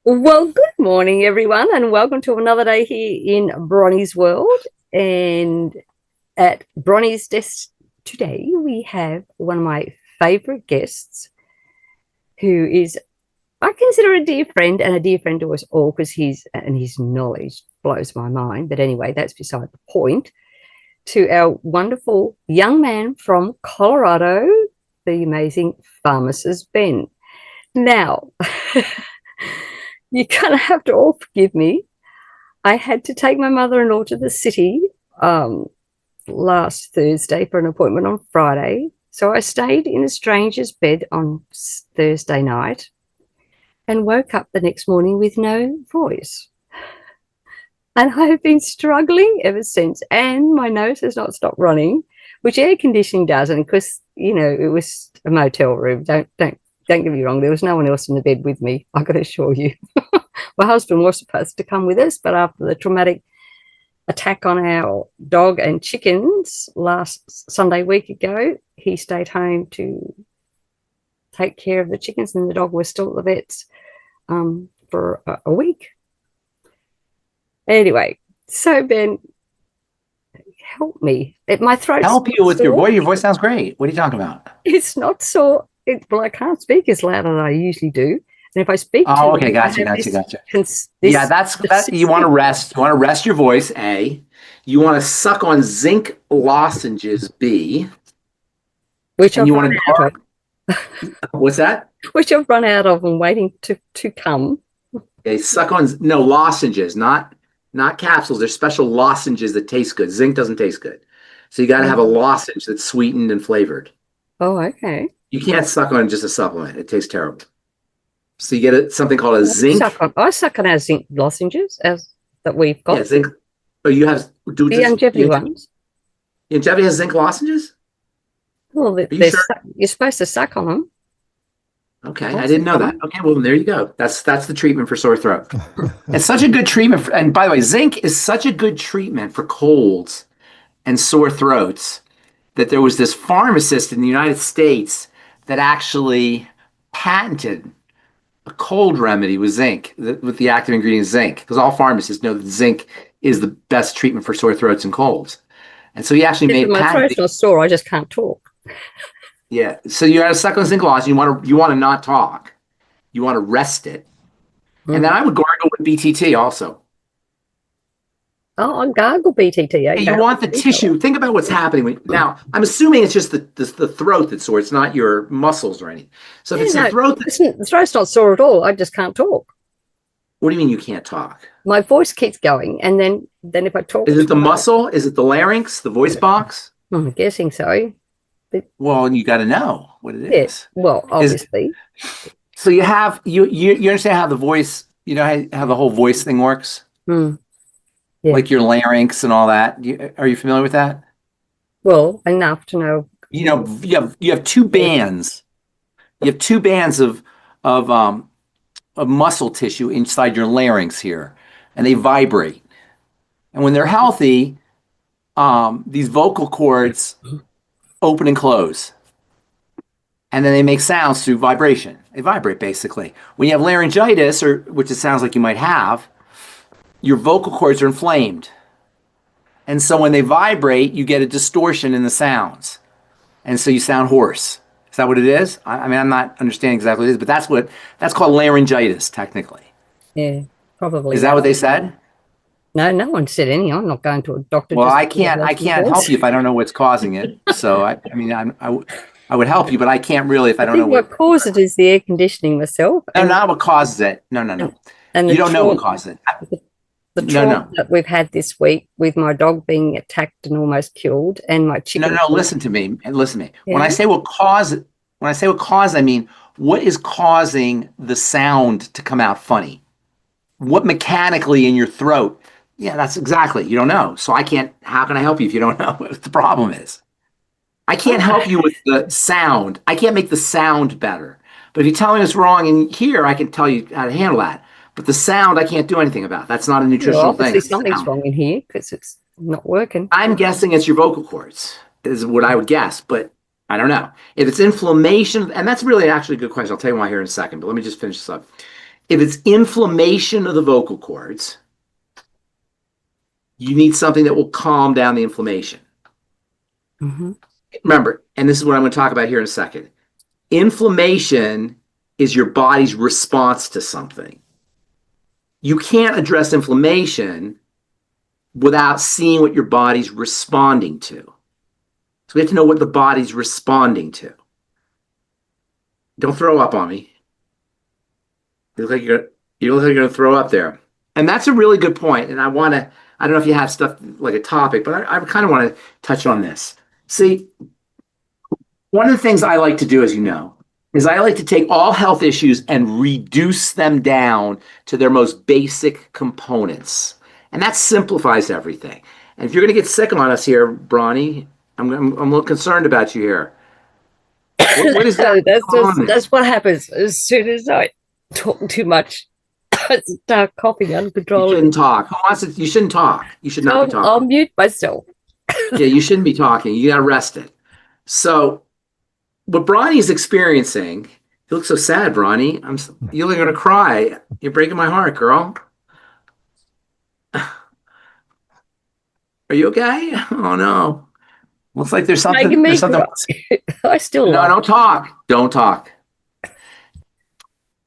Well, good morning, everyone, and welcome to another day here in Bronie's world. And at Bronie's desk today, we have one of my favorite guests, who is, I consider, a dear friend and a dear friend to us all because his knowledge blows my mind. But anyway, that's beside the point. To our wonderful young man from Colorado, the amazing Pharmacist Ben. Now, you're going to have to all forgive me. I had to take my mother-in-law to the city last Thursday for an appointment on Friday. So I stayed in a stranger's bed on Thursday night and woke up the next morning with no voice. And I have been struggling ever since. And my nose has not stopped running, which air conditioning does. And because, it was a motel room. Don't get me wrong. There was no one else in the bed with me, I can assure you. My husband was supposed to come with us, but after the traumatic attack on our dog and chickens last Sunday week ago, he stayed home to take care of the chickens, and the dog was still at the vet's for a week. Anyway, so Ben, help me. My throat's Help you with sore. your voice. Your voice sounds great. What are you talking about? It's not sore. Well, I can't speak as loud as I usually do. And if I speak Oh, too okay, loud, gotcha. this That. You want to rest. You want to rest your voice. A. You want to suck on zinc lozenges. B. which And I've you run want out of, to. What's that? which I've run out of and waiting to come. Okay, suck on no lozenges, not capsules. There's special lozenges that taste good. Zinc doesn't taste good, so you got to have a lozenge that's sweetened and flavored. Oh, okay. You can't suck on just a supplement. It tastes terrible. So you get something called a zinc. I suck on our zinc lozenges as that we've got. Yeah, zinc. Oh, you have The longevity ones. Longevity has zinc lozenges? Well, Sure? you're supposed to suck on them. Okay, I didn't know that. Okay, well, there you go. That's the treatment for sore throat. It's such a good treatment. And by the way, zinc is such a good treatment for colds and sore throats that there was this pharmacist in the United States that actually patented a cold remedy with zinc, with the active ingredient zinc, because all pharmacists know that zinc is the best treatment for sore throats and colds. And so he actually made my throat's not sore. I just can't talk. Yeah. So you got to suck on zinc lozenge. You want to not talk. You want to rest it. And then I would gargle with BTT also. Oh, I gargle BTT. Okay. You want the tissue. Think about what's happening. Now, I'm assuming it's just the throat that's sore. It's not your muscles or anything. So if it's the throat, the throat's not sore at all. I just can't talk. What do you mean you can't talk? My voice keeps going, and then if I talk, is it the muscle? Is it the larynx? The voice box? I'm guessing so. But, well, you got to know what it is. Yes. Well, obviously. So you have you understand how the voice, how the whole voice thing works? Yeah. Like your larynx and all that. Are you familiar with that? Well, enough to know. You have two bands. You have two bands of muscle tissue inside your larynx here, and they vibrate. And when they're healthy, these vocal cords open and close. And then they make sounds through vibration. They vibrate, basically. When you have laryngitis, which it sounds like you might have, your vocal cords are inflamed. And so when they vibrate, you get a distortion in the sounds. And so you sound hoarse. Is that what it is? I mean, I'm not understanding exactly what it is, but that's called laryngitis, technically. Yeah, probably. Is that what they said? No one said anything. I'm not going to a doctor. Well, I can't help you if I don't know what's causing it. So I would help you, but I can't really if I don't know what causes it is the air conditioning myself. No, not what causes it. No. And you don't know what causes it. The trauma that we've had this week with my dog being attacked and almost killed, and my chicken. No. Listen to me. Yeah. When I say what causes, I mean what is causing the sound to come out funny. What mechanically in your throat? Yeah, that's exactly. You don't know. So I can't. How can I help you if you don't know what the problem is? I can't help you with the sound. I can't make the sound better. But if you tell me it's wrong in here, I can tell you how to handle that. But the sound, I can't do anything about. That's not a nutritional thing. Obviously, something's wrong in here because it's not working. I'm guessing it's your vocal cords, is what I would guess. But I don't know. If it's inflammation, and that's really actually a good question. I'll tell you why here in a second. But let me just finish this up. If it's inflammation of the vocal cords, you need something that will calm down the inflammation. Mm-hmm. Remember, and this is what I'm going to talk about here in a second. Inflammation is your body's response to something. You can't address inflammation without seeing what your body's responding to. So we have to know what the body's responding to. Don't throw up on me. You look like you're going to throw up there. And that's a really good point. And I don't know if you have stuff like a topic, but I kind of want to touch on this. See, one of the things I like to do, as you know, is I like to take all health issues and reduce them down to their most basic components. And that simplifies everything. And if you're going to get sick on us here, Bronie, I'm a little concerned about you here. What is that? That's what happens as soon as I talk too much. I start coughing uncontrollably. You shouldn't talk. Who wants to? You shouldn't talk. You should not be talking. I'll mute myself. Yeah, you shouldn't be talking. You got arrested. So, what Bronnie's experiencing, you look so sad, Bronie. You're going to cry. You're breaking my heart, girl. Are you okay? Oh no. Looks like there's something. There's something. I still. No, don't talk. Don't talk.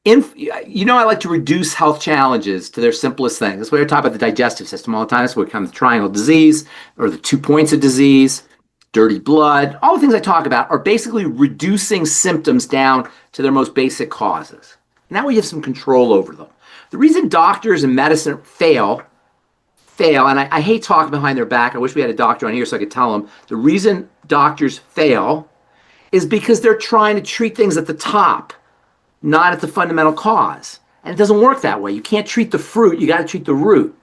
I like to reduce health challenges to their simplest thing. That's why I talk about the digestive system all the time. That's where we come to triangle disease or the 2 points of disease, dirty blood. All the things I talk about are basically reducing symptoms down to their most basic causes. Now we have some control over them. The reason doctors and medicine fail, and I hate talking behind their back. I wish we had a doctor on here so I could tell them. The reason doctors fail is because they're trying to treat things at the top, not at the fundamental cause. And it doesn't work that way. You can't treat the fruit. You got to treat the root.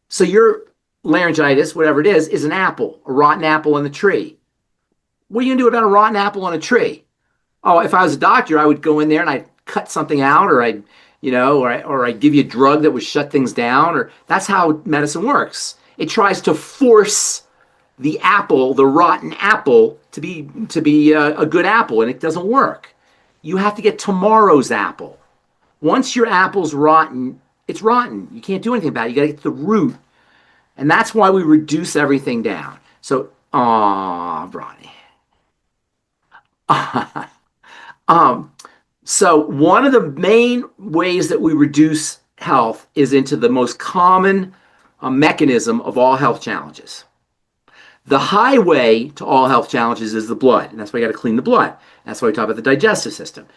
So your laryngitis, whatever it is an apple, a rotten apple in the tree. What are you going to do about a rotten apple on a tree? Oh, if I was a doctor, I would go in there and I'd cut something out, or I'd give you a drug that would shut things down. Or that's how medicine works. It tries to force the apple, the rotten apple, to be a good apple, and it doesn't work. You have to get tomorrow's apple. Once your apple's rotten, it's rotten. You can't do anything about it. You got to get to the root. And that's why we reduce everything down. So, Bronie. So one of the main ways that we reduce health is into the most common mechanism of all health challenges. The highway to all health challenges is the blood, and that's why you got to clean the blood. That's why we talk about the digestive system,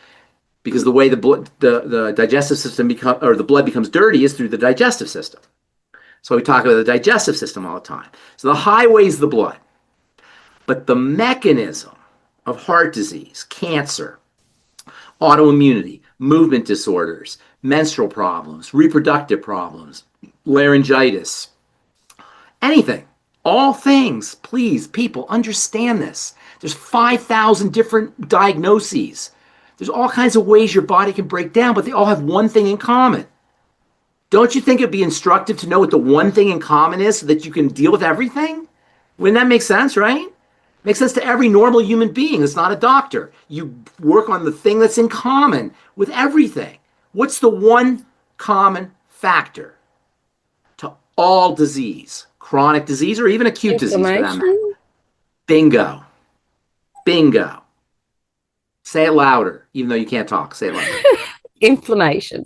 because the way the digestive system the blood becomes dirty is through the digestive system. So we talk about the digestive system all the time. So the highway is the blood, but the mechanism of heart disease, cancer, autoimmunity, movement disorders, menstrual problems, reproductive problems, laryngitis, anything. All things, please, people, understand this. There's 5,000 different diagnoses. There's all kinds of ways your body can break down, but they all have one thing in common. Don't you think it'd be instructive to know what the one thing in common is so that you can deal with everything? Wouldn't that make sense, right? Makes sense to every normal human being that's not a doctor. You work on the thing that's in common with everything. What's the one common factor to all disease? Chronic disease or even acute disease for that matter. Bingo. Bingo. Say it louder, even though you can't talk. Say it louder. Inflammation.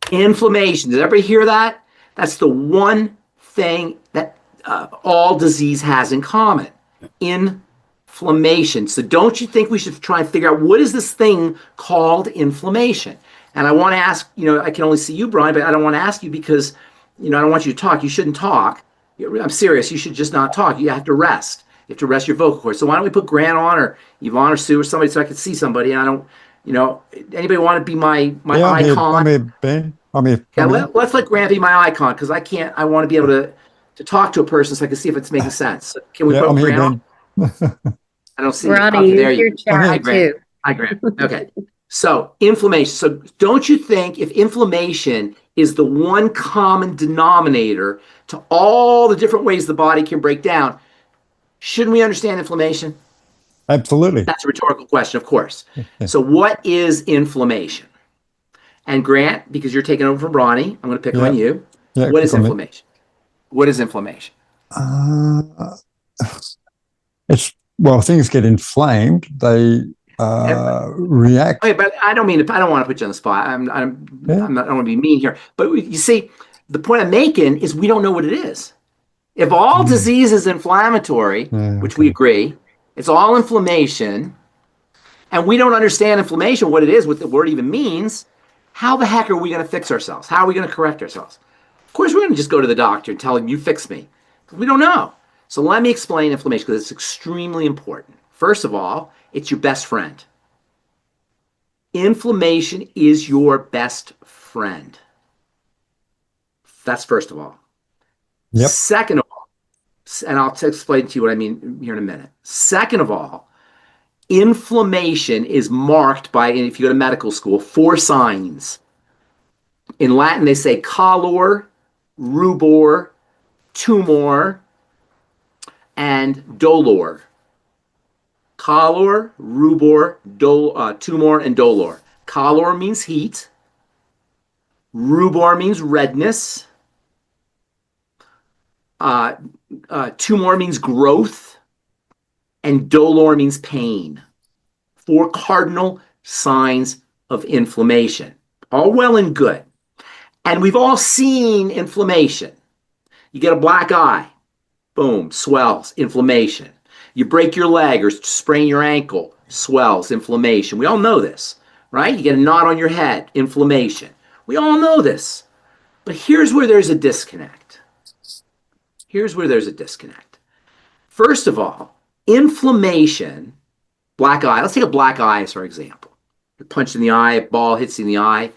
Inflammation. Did everybody hear that? That's the one thing that all disease has in common. Inflammation. So don't you think we should try and figure out what is this thing called inflammation? And I want to ask, I can only see you, Brian, but I don't want to ask you because, I don't want you to talk. You shouldn't talk. I'm serious. You should just not talk. You have to rest. You have to rest your vocal cords. So why don't we put Grant on or Yvonne or Sue or somebody so I can see somebody? And I don't, anybody want to be my icon? I'm here, Ben. Let's let Grant be my icon because I want to be able to talk to a person so I can see if it's making sense. So can we put Grant on? I don't see Bronie, there you go. Hi, Grant. Hi, Grant. Okay. So inflammation. So don't you think if inflammation is the one common denominator to all the different ways the body can break down, shouldn't we understand inflammation? Absolutely. That's a rhetorical question, of course. So what is inflammation? And Grant, because you're taking over from Bronie, I'm going to pick Yeah. on you. Yeah. What is Pick on me. inflammation? What is inflammation? Uh, it's well, things get inflamed. They react. Okay, but I don't mean to, I don't want to put you on the spot. Yeah. I'm not, I don't want to be mean here. But you see, the point I'm making is we don't know what it is. If all disease is inflammatory, Yeah, which okay. we agree, it's all inflammation, and we don't understand inflammation, what it is, what the word even means, how the heck are we going to fix ourselves? How are we going to correct ourselves? Of course, we're going to just go to the doctor and tell him, you fix me. We don't know. So let me explain inflammation because it's extremely important. First of all, it's your best friend. Inflammation is your best friend. That's first of all. Yep. Second of all, and I'll explain to you what I mean here in a minute. Second of all, inflammation is marked by, if you go to medical school, 4 signs. In Latin, they say calor, rubor, tumor, and dolor. Calor, rubor, tumor, and dolor. Calor means heat. Rubor means redness. Tumor means growth. And dolor means pain. 4 cardinal signs of inflammation. All well and good. And we've all seen inflammation. You get a black eye, boom, swells, inflammation. You break your leg or sprain your ankle, swells, inflammation. We all know this, right? You get a knot on your head, inflammation. We all know this. But here's where there's a disconnect. Here's where there's a disconnect. First of all, inflammation, black eye, let's take a black eye as our example. You're punched in the eye, a ball hits you in the eye, you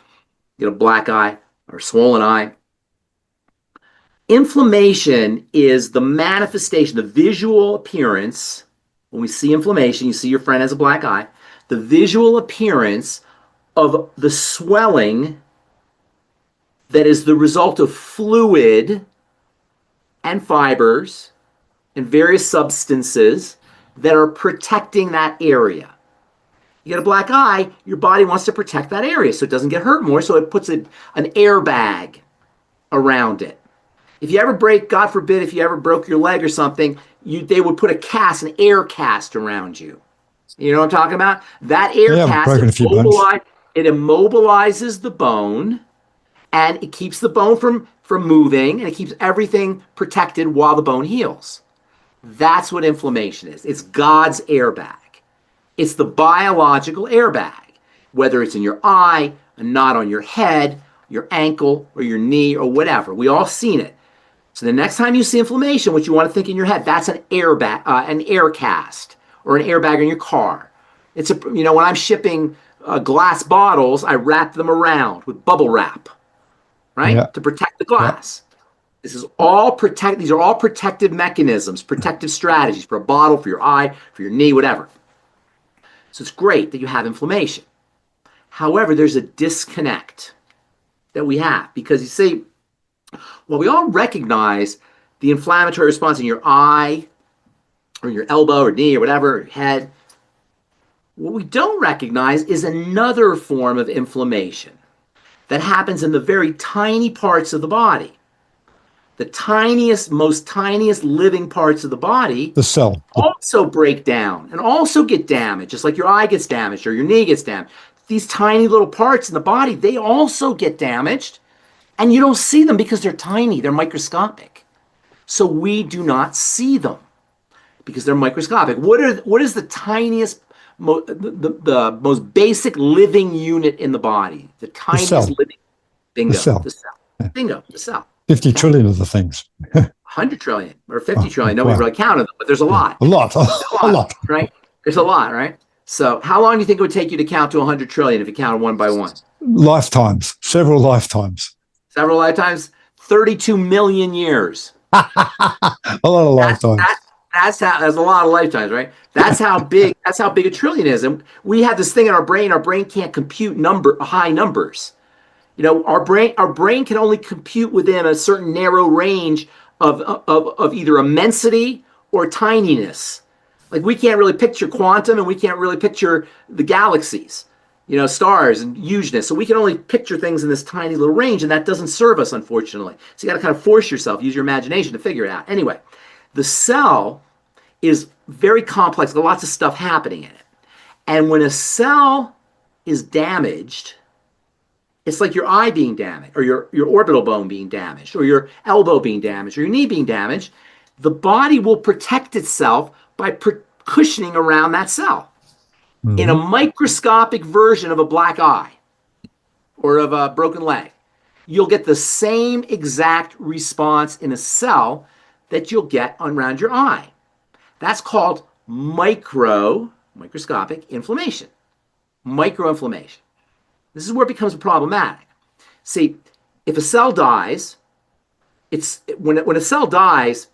get a black eye or swollen eye. Inflammation is the manifestation, the visual appearance. When we see inflammation, you see your friend has a black eye, the visual appearance of the swelling that is the result of fluid and fibers and various substances that are protecting that area. You get a black eye, your body wants to protect that area so it doesn't get hurt more, so it puts an airbag around it. If you ever break, God forbid, if you ever broke your leg or something, they would put a cast, an air cast around you. You know what I'm talking about? That air Yeah, I've cast broken a few bones. it immobilizes the bone, and it keeps the bone from moving, and it keeps everything protected while the bone heals. That's what inflammation is. It's God's airbag. It's the biological airbag, whether it's in your eye, a knot on your head, your ankle, or your knee, or whatever. We all seen it. So the next time you see inflammation, what you want to think in your head, that's an airbag, an air cast, or an airbag in your car. It's when I'm shipping glass bottles, I wrap them around with bubble wrap, right, Yeah. to protect the glass. Yeah. This is all protect. These are all protective mechanisms, protective strategies for a bottle, for your eye, for your knee, whatever. So it's great that you have inflammation. However, there's a disconnect that we have because you see, well, we all recognize the inflammatory response in your eye or your elbow or knee or whatever, or head. What we don't recognize is another form of inflammation that happens in the very tiny parts of the body. The tiniest, most tiniest living parts of the body, the cell, also break down and also get damaged, just like your eye gets damaged or your knee gets damaged. These tiny little parts in the body, they also get damaged, and you don't see them because they're tiny, they're microscopic. So we do not see them because they're microscopic. What is the tiniest, the most basic living unit in in the tiniest living? Bingo. The cell. The cell. Bingo. The cell. 50 trillion of the things. 100 trillion or 50 trillion. Nobody's really counted them, but there's a lot. A lot. A lot, right? There's a lot, right? So how long do you think it would take you to count to 100 trillion if you counted one by one? Lifetimes. Several lifetimes. Several lifetimes? 32 million years. A lot of lifetimes. That's a lot of lifetimes, right? That's how big a trillion is. And we have this thing in our brain can't compute high numbers. Our brain can only compute within a certain narrow range of either immensity or tininess. Like we can't really picture quantum and we can't really picture the galaxies. stars and hugeness. So we can only picture things in this tiny little range, and that doesn't serve us, unfortunately. So you got to kind of force yourself, use your imagination to figure it out. Anyway, the cell is very complex, with lots of stuff happening in it. And when a cell is damaged, it's like your eye being damaged, or your orbital bone being damaged, or your elbow being damaged, or your knee being damaged. The body will protect itself by cushioning around that cell. In a microscopic version of a black eye or of a broken leg, you'll get the same exact response in a cell that you'll get around your eye. That's called microscopic inflammation. Microinflammation. This is where it becomes problematic. See, if a cell dies, when a cell dies,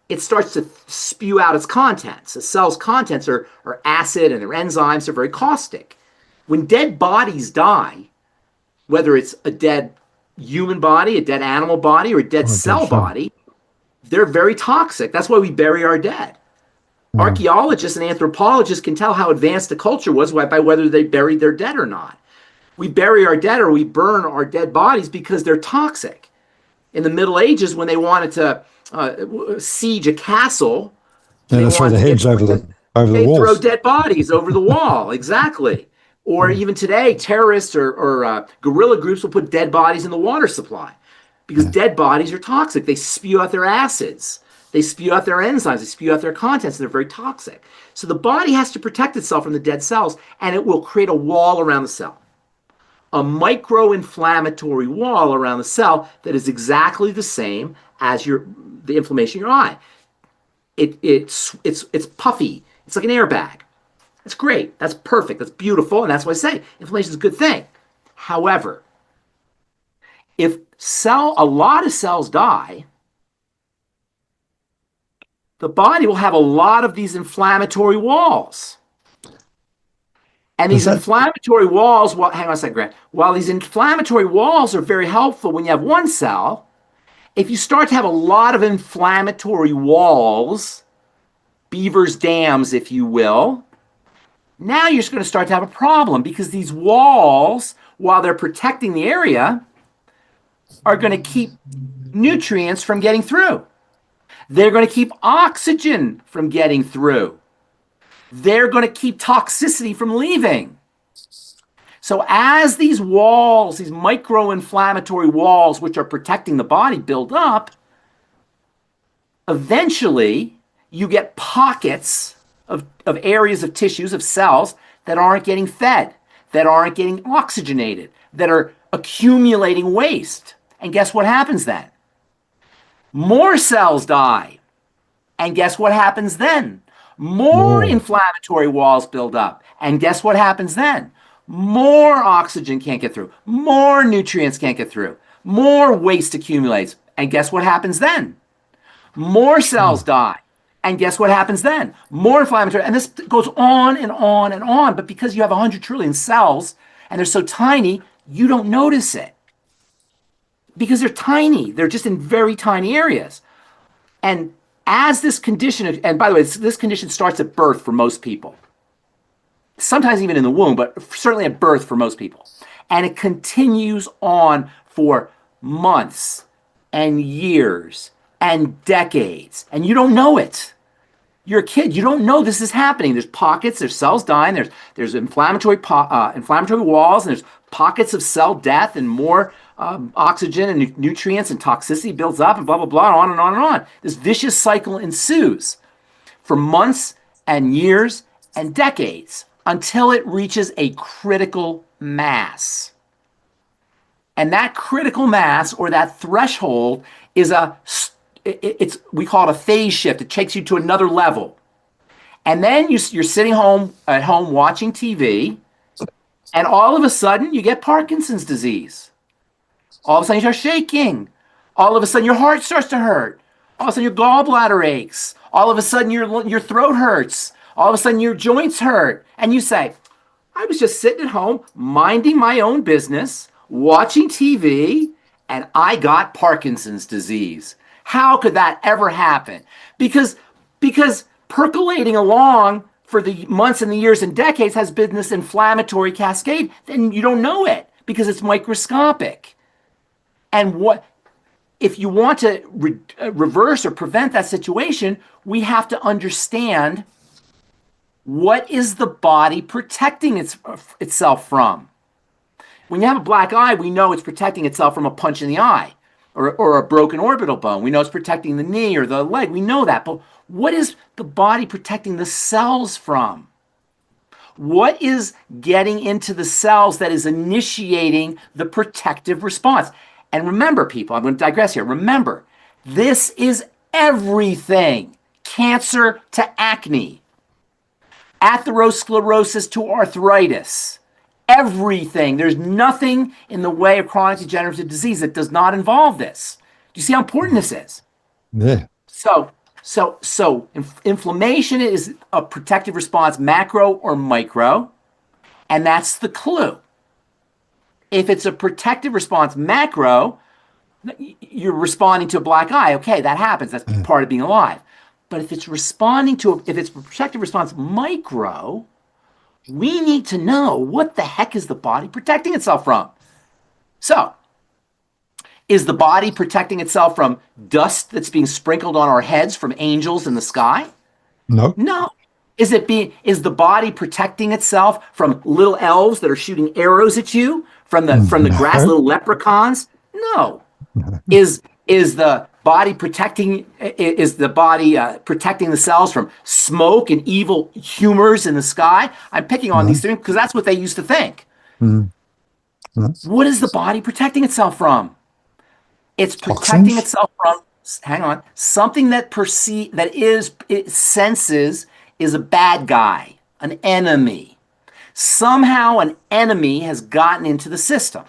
it starts to spew out its contents. A cell's contents are acid, and their enzymes are very caustic. When dead bodies die, whether it's a dead human body, a dead animal body, or a dead cell body, they're very toxic. That's why we bury our dead. Archaeologists and anthropologists can tell how advanced the culture was by whether they buried their dead or not. We bury our dead, or we burn our dead bodies, because they're toxic. In the Middle Ages, when they wanted to siege a castle, and they throw the heads over the walls. They throw dead bodies over the wall, exactly. Or even today, terrorists or guerrilla groups will put dead bodies in the water supply, because dead bodies are toxic. They spew out their acids, they spew out their enzymes, they spew out their contents, and they're very toxic. So the body has to protect itself from the dead cells, and it will create a wall around the cell. A micro-inflammatory wall around the cell that is exactly the same as the inflammation in your eye. It's puffy. It's like an airbag. That's great. That's perfect. That's beautiful. And that's why I say inflammation is a good thing. However, if a lot of cells die, the body will have a lot of these inflammatory walls. And these inflammatory walls, hang on a second, Grant. While these inflammatory walls are very helpful when you have one cell, if you start to have a lot of inflammatory walls, beaver's dams, if you will, now you're going to start to have a problem, because these walls, while they're protecting the area, are going to keep nutrients from getting through. They're going to keep oxygen from getting through. They're going to keep toxicity from leaving. So as these walls, these micro-inflammatory walls, which are protecting the body, build up, eventually you get pockets of areas of tissues, of cells, that aren't getting fed, that aren't getting oxygenated, that are accumulating waste. And guess what happens then? More cells die. And guess what happens then? More inflammatory walls build up. And guess what happens then? More oxygen can't get through. More nutrients can't get through. More waste accumulates. And guess what happens then? More cells die. And guess what happens then? More inflammatory. And this goes on and on and on. But because you have 100 trillion cells and they're so tiny, you don't notice it. Because they're tiny. They're just in very tiny areas. And as this condition, and by the way, this condition starts at birth for most people. Sometimes even in the womb, but certainly at birth for most people. And it continues on for months and years and decades. And you don't know it. You're a kid. You don't know this is happening. There's pockets. There's cells dying. There's inflammatory walls. And there's pockets of cell death, and more oxygen and nutrients and toxicity builds up, and blah, blah, blah, on and on and on. This vicious cycle ensues for months and years and decades until it reaches a critical mass. And that critical mass, or that threshold, is we call it a phase shift. It takes you to another level. And then you're sitting at home watching TV, and all of a sudden you get Parkinson's disease. All of a sudden you start shaking. All of a sudden your heart starts to hurt. All of a sudden your gallbladder aches. All of a sudden your throat hurts. All of a sudden your joints hurt. And you say, I was just sitting at home, minding my own business, watching TV, and I got Parkinson's disease. How could that ever happen? Because percolating along for the months and the years and decades has been this inflammatory cascade, then you don't know it because it's microscopic. And what if you want to reverse or prevent that situation, we have to understand what is the body protecting itself from. When you have a black eye, we know it's protecting itself from a punch in the eye or a broken orbital bone. We know it's protecting the knee or the leg. We know that. But what is the body protecting the cells from? What is getting into the cells that is initiating the protective response? And remember, people, I'm going to digress here. Remember, this is everything. Cancer to acne, atherosclerosis to arthritis, everything. There's nothing in the way of chronic degenerative disease that does not involve this. Do you see how important this is? Yeah. So inflammation is a protective response, macro or micro, and that's the clue. If it's a protective response, macro, you're responding to a black eye. Okay, that happens. That's part of being alive. But if it's if it's a protective response, micro, we need to know what the heck is the body protecting itself from. So, is the body protecting itself from dust that's being sprinkled on our heads from angels in the sky? No. No. Is the body protecting itself from little elves that are shooting arrows at you from the grass, little leprechauns? No. Is the body protecting the cells from smoke and evil humors in the sky? I'm picking on these things because that's what they used to think. What is the body protecting itself from? It's protecting itself from, hang on, something that it senses is a bad guy, an enemy. Somehow an enemy has gotten into the system.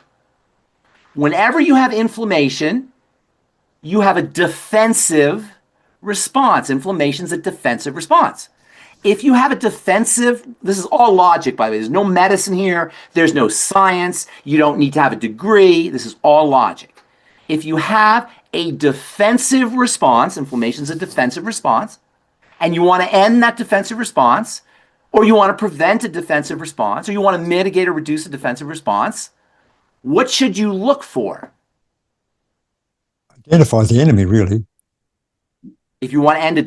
Whenever you have inflammation, you have a defensive response. Inflammation is a defensive response. If you have a defensive, this is all logic, by the way. There's no medicine here. There's no science. You don't need to have a degree. This is all logic. If you have a defensive response, inflammation is a defensive response, and you want to end that defensive response, or you want to prevent a defensive response, or you want to mitigate or reduce a defensive response, what should you look for? Identify the enemy, really. If you want to end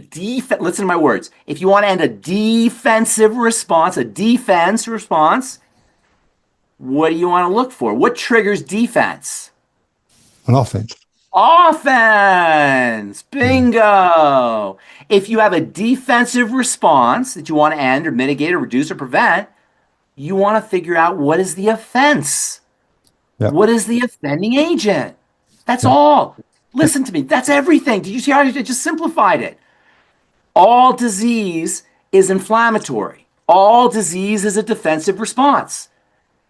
listen to my words. If you want to end a defensive response, a defense response, what do you want to look for? What triggers defense? An offense. Offense. Bingo. If you have a defensive response that you want to end or mitigate or reduce or prevent, you want to figure out what is the offense. Yep. What is the offending agent? That's all. Listen to me. That's everything. Did you see how I just simplified it? All disease is inflammatory. All disease is a defensive response.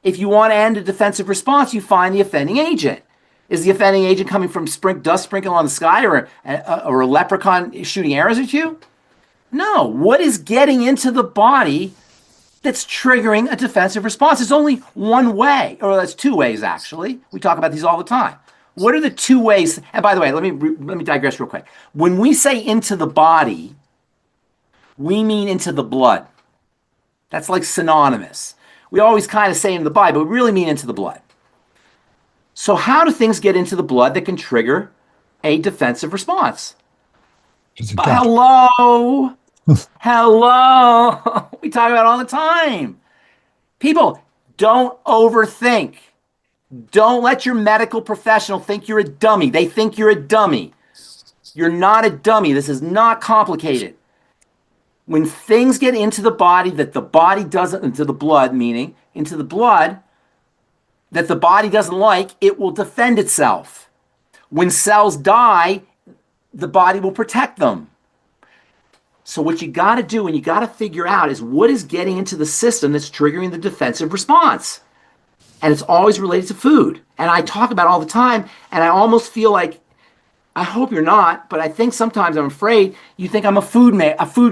If you want to end a defensive response, you find the offending agent. Is the offending agent coming from dust sprinkling on the sky or a leprechaun shooting arrows at you? No. What is getting into the body that's triggering a defensive response? There's only one way, or that's two ways, actually. We talk about these all the time. What are the two ways? And by the way, let me digress real quick. When we say into the body, we mean into the blood. That's like synonymous. We always kind of say into the body, but we really mean into the blood. So how do things get into the blood that can trigger a defensive response? Hello. Hello. We talk about it all the time. People, don't overthink. Don't let your medical professional think you're a dummy. They think you're a dummy. You're not a dummy. This is not complicated. When things get into the body that the body doesn't, into the blood, meaning into the blood that the body doesn't like, it will defend itself. When cells die, the body will protect them. So what you got to do and you got to figure out is what is getting into the system that's triggering the defensive response. And it's always related to food. And I talk about it all the time, and I almost feel like, I hope you're not, but I think sometimes I'm afraid you think I'm a food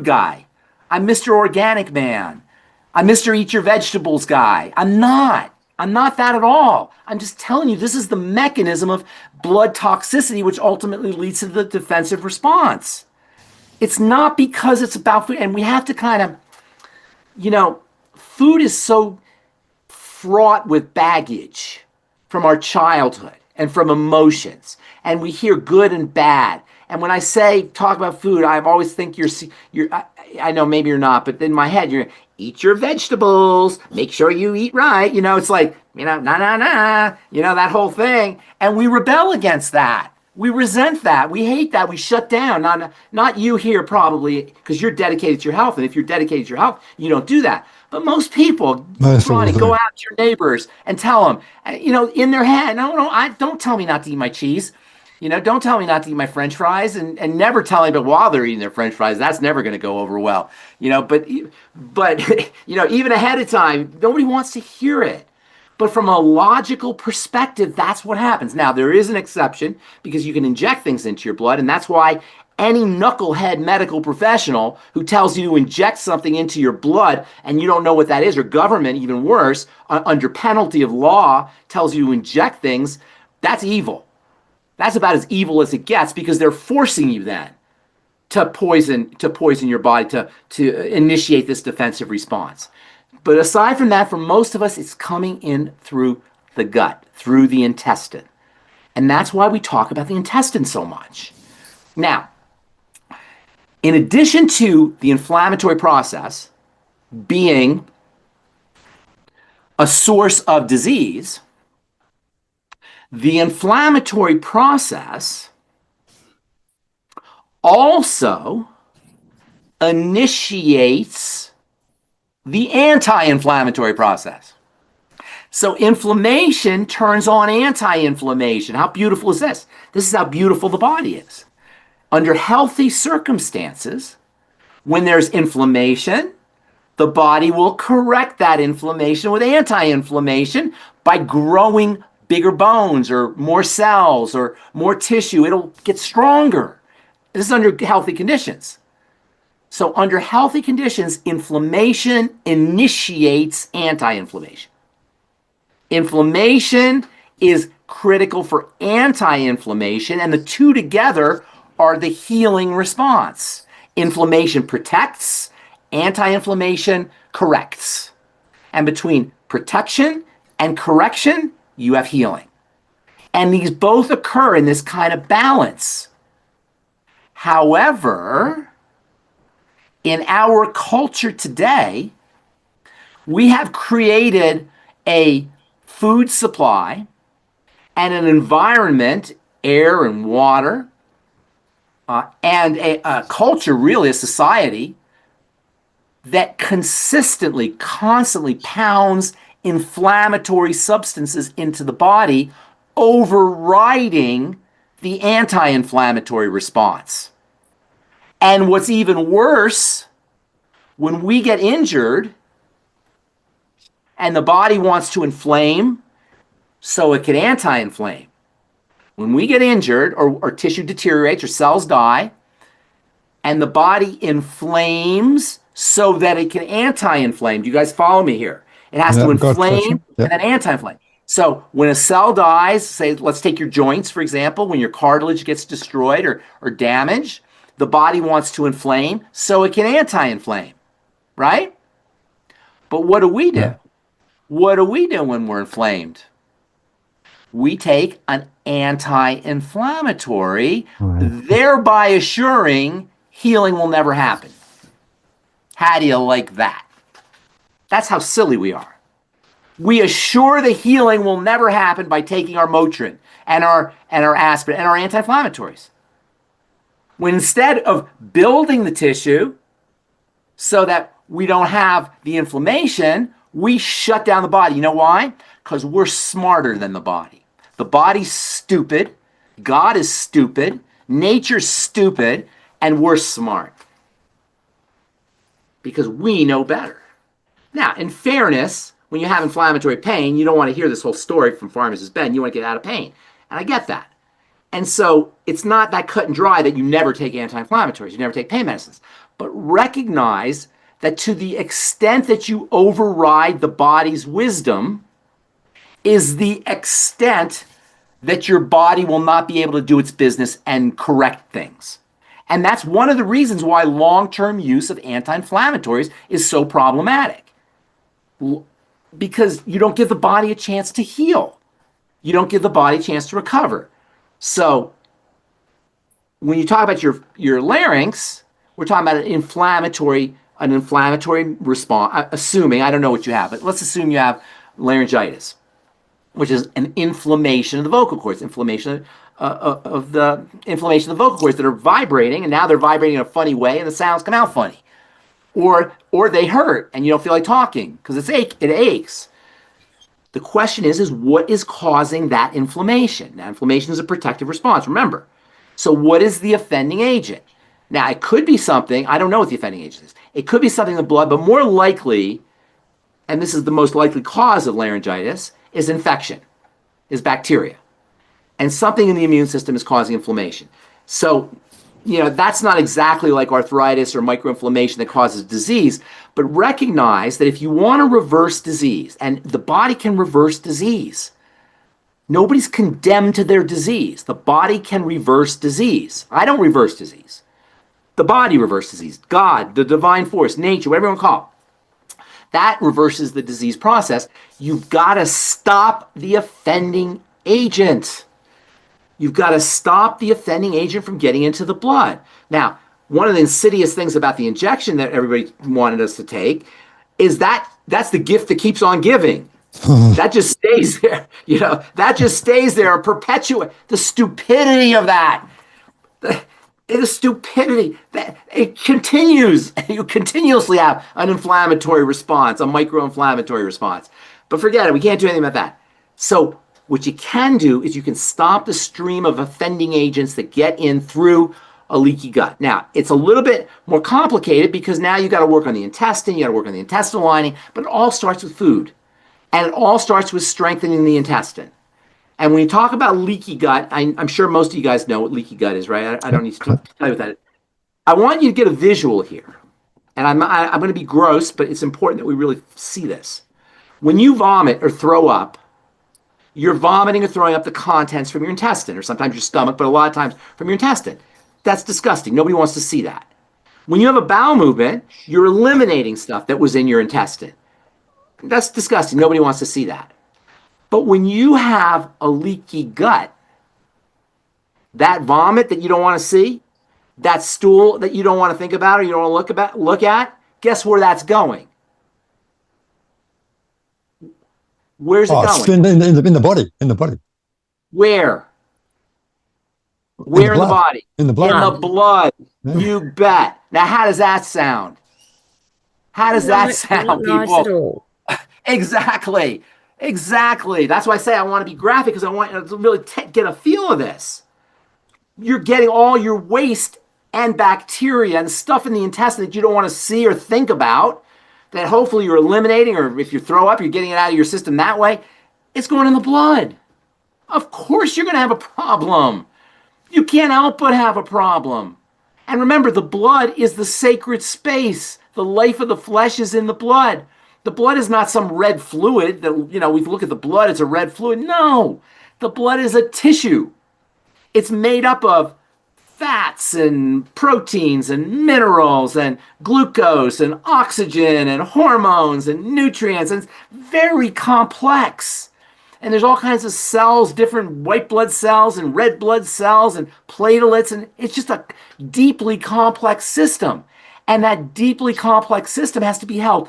guy. I'm Mr. Organic Man. I'm Mr. Eat Your Vegetables guy. I'm not. I'm not that at all. I'm just telling you this is the mechanism of blood toxicity, which ultimately leads to the defensive response. It's not because it's about food, and we have to kind of, you know, food is so fraught with baggage from our childhood and from emotions, and we hear good and bad. And when I say talk about food, I always think you're. I know maybe you're not, but in my head, you're eat your vegetables, make sure you eat right. You know, it's like nah, that whole thing, and we rebel against that. We resent that. We hate that. We shut down. Not you here probably because you're dedicated to your health, and if you're dedicated to your health, you don't do that. But most people, Most of Bronie, us go do. out to your neighbors and tell them, in their head, no, I don't tell me not to eat my cheese. Don't tell me not to eat my French fries, and never tell anybody while they're eating their French fries. That's never going to go over well. But even ahead of time, nobody wants to hear it. But from a logical perspective, that's what happens. Now, there is an exception because you can inject things into your blood, and that's why any knucklehead medical professional who tells you to inject something into your blood and you don't know what that is, or government, even worse, under penalty of law, tells you to inject things, that's evil. That's about as evil as it gets because they're forcing you then to poison your body to initiate this defensive response. But aside from that, for most of us, it's coming in through the gut, through the intestine. And that's why we talk about the intestine so much. Now, in addition to the inflammatory process being a source of disease, the inflammatory process also initiates the anti-inflammatory process. So inflammation turns on anti-inflammation. How beautiful is this? This is how beautiful the body is. Under healthy circumstances, when there's inflammation, the body will correct that inflammation with anti-inflammation by growing bigger bones or more cells or more tissue. It'll get stronger. This is under healthy conditions. So under healthy conditions, inflammation initiates anti-inflammation. Inflammation is critical for anti-inflammation, and the two together are the healing response. Inflammation protects, anti-inflammation corrects. And between protection and correction, you have healing. And these both occur in this kind of balance. However, in our culture today, we have created a food supply and an environment, air and water, and a culture, really a society, that consistently, constantly pounds inflammatory substances into the body, overriding the anti-inflammatory response. And what's even worse, when we get injured and the body wants to inflame so it can anti-inflame. When we get injured or tissue deteriorates or cells die and the body inflames so that it can anti-inflame. Do you guys follow me here? It has to inflame and then anti-inflame. So when a cell dies, say, let's take your joints, for example, when your cartilage gets destroyed or damaged, the body wants to inflame so it can anti-inflame, right? But what do we do? Yeah. What do we do when we're inflamed? We take an anti-inflammatory, thereby assuring healing will never happen. How do you like that? That's how silly we are. We assure the healing will never happen by taking our Motrin and our aspirin and our anti-inflammatories. When instead of building the tissue so that we don't have the inflammation, we shut down the body. You know why? Because we're smarter than the body. The body's stupid, God is stupid, nature's stupid, and we're smart. Because we know better. Now, in fairness, when you have inflammatory pain, you don't want to hear this whole story from Pharmacist Ben. You want to get out of pain. And I get that. And so it's not that cut and dry that you never take anti-inflammatories, you never take pain medicines. But recognize that to the extent that you override the body's wisdom is the extent that your body will not be able to do its business and correct things. And that's one of the reasons why long-term use of anti-inflammatories is so problematic. Because you don't give the body a chance to heal. You don't give the body a chance to recover. So when you talk about your larynx, we're talking about an inflammatory response, assuming, I don't know what you have, but let's assume you have laryngitis, which is an inflammation of the vocal cords, inflammation of the vocal cords that are vibrating, and now they're vibrating in a funny way, and the sounds come out funny, or they hurt, and you don't feel like talking because it aches. The question is what is causing that inflammation? Now, inflammation is a protective response. Remember. So, what is the offending agent? Now, it could be something. I don't know what the offending agent is. It could be something in the blood, but more likely, and this is the most likely cause of laryngitis, is infection, is bacteria. And something in the immune system is causing inflammation. So, that's not exactly like arthritis or microinflammation that causes disease, but recognize that if you want to reverse disease, and the body can reverse disease, nobody's condemned to their disease. The body can reverse disease. I don't reverse disease. The body reverses disease. God, the divine force, nature, whatever you want to call it. That reverses the disease process. You've got to stop the offending agent. You've got to stop the offending agent from getting into the blood. Now, one of the insidious things about the injection that everybody wanted us to take is that's the gift that keeps on giving. That just stays there. That just stays there and perpetuate the stupidity of that. The stupidity that it continues. You continuously have an inflammatory response, a micro-inflammatory response. But forget it. We can't do anything about that. So what you can do is you can stop the stream of offending agents that get in through a leaky gut. Now, it's a little bit more complicated because now you got to work on the intestine, you got to work on the intestinal lining, but it all starts with food. And it all starts with strengthening the intestine. And when you talk about leaky gut, I'm sure most of you guys know what leaky gut is, right? I don't need to tell you what that is. I want you to get a visual here. And I'm going to be gross, but it's important that we really see this. When you vomit or throw up, you're vomiting or throwing up the contents from your intestine, or sometimes your stomach, but a lot of times from your intestine. That's disgusting. Nobody wants to see that. When you have a bowel movement, you're eliminating stuff that was in your intestine. That's disgusting. Nobody wants to see that. But when you have a leaky gut, that vomit that you don't want to see, that stool that you don't want to think about or you don't want to look at, guess where that's going? Where's it going? In the body. In the body. Where? Where in the body? In the blood. In the blood. Yeah. You bet. Now, how does that sound? How does that sound, not people? nice at all. Exactly. That's why I say I want to be graphic, because I want you to really get a feel of this. You're getting all your waste and bacteria and stuff in the intestine that you don't want to see or think about, that hopefully you're eliminating, or if you throw up, you're getting it out of your system that way. It's going in the blood. Of course you're going to have a problem. You can't help but have a problem. And remember, the blood is the sacred space. The life of the flesh is in the blood. The blood is not some red fluid that, we look at the blood, it's a red fluid. No, the blood is a tissue. It's made up of fats and proteins and minerals and glucose and oxygen and hormones and nutrients. And it's very complex. And there's all kinds of cells, different white blood cells and red blood cells and platelets. And it's just a deeply complex system. And that deeply complex system has to be held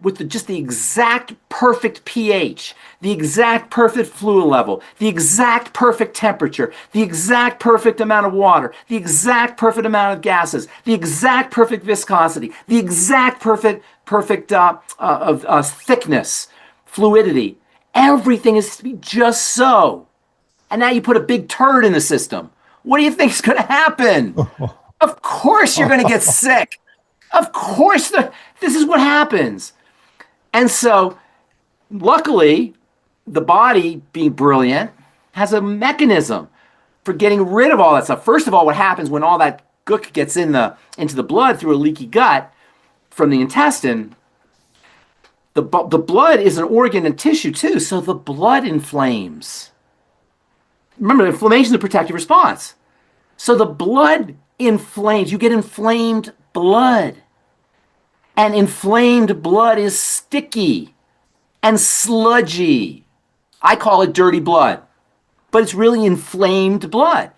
with just the exact perfect pH, the exact perfect fluid level, the exact perfect temperature, the exact perfect amount of water, the exact perfect amount of gases, the exact perfect viscosity, the exact perfect thickness, fluidity. Everything is to be just so. And now you put a big turd in the system. What do you think is going to happen? Of course you're going to get sick. Of course, this is what happens. And so, luckily, the body, being brilliant, has a mechanism for getting rid of all that stuff. First of all, what happens when all that gook gets into the blood through a leaky gut from the intestine, the blood is an organ and tissue too, so the blood inflames. Remember, inflammation is a protective response. So the blood inflamed. You get inflamed blood. And inflamed blood is sticky and sludgy. I call it dirty blood, but it's really inflamed blood.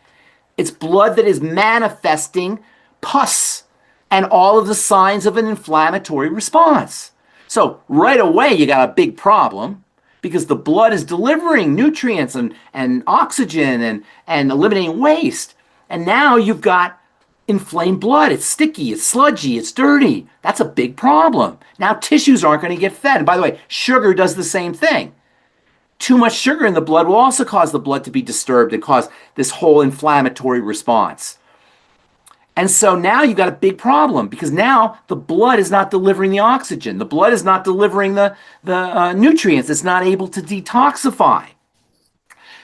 It's blood that is manifesting pus and all of the signs of an inflammatory response. So right away, you got a big problem because the blood is delivering nutrients and oxygen and eliminating waste. And now you've got inflamed blood. It's sticky, it's sludgy, it's dirty. That's a big problem. Now tissues aren't going to get fed. And by the way, sugar does the same thing. Too much sugar in the blood will also cause the blood to be disturbed and cause this whole inflammatory response. And so now you've got a big problem because now the blood is not delivering the oxygen. The blood is not delivering the nutrients. It's not able to detoxify.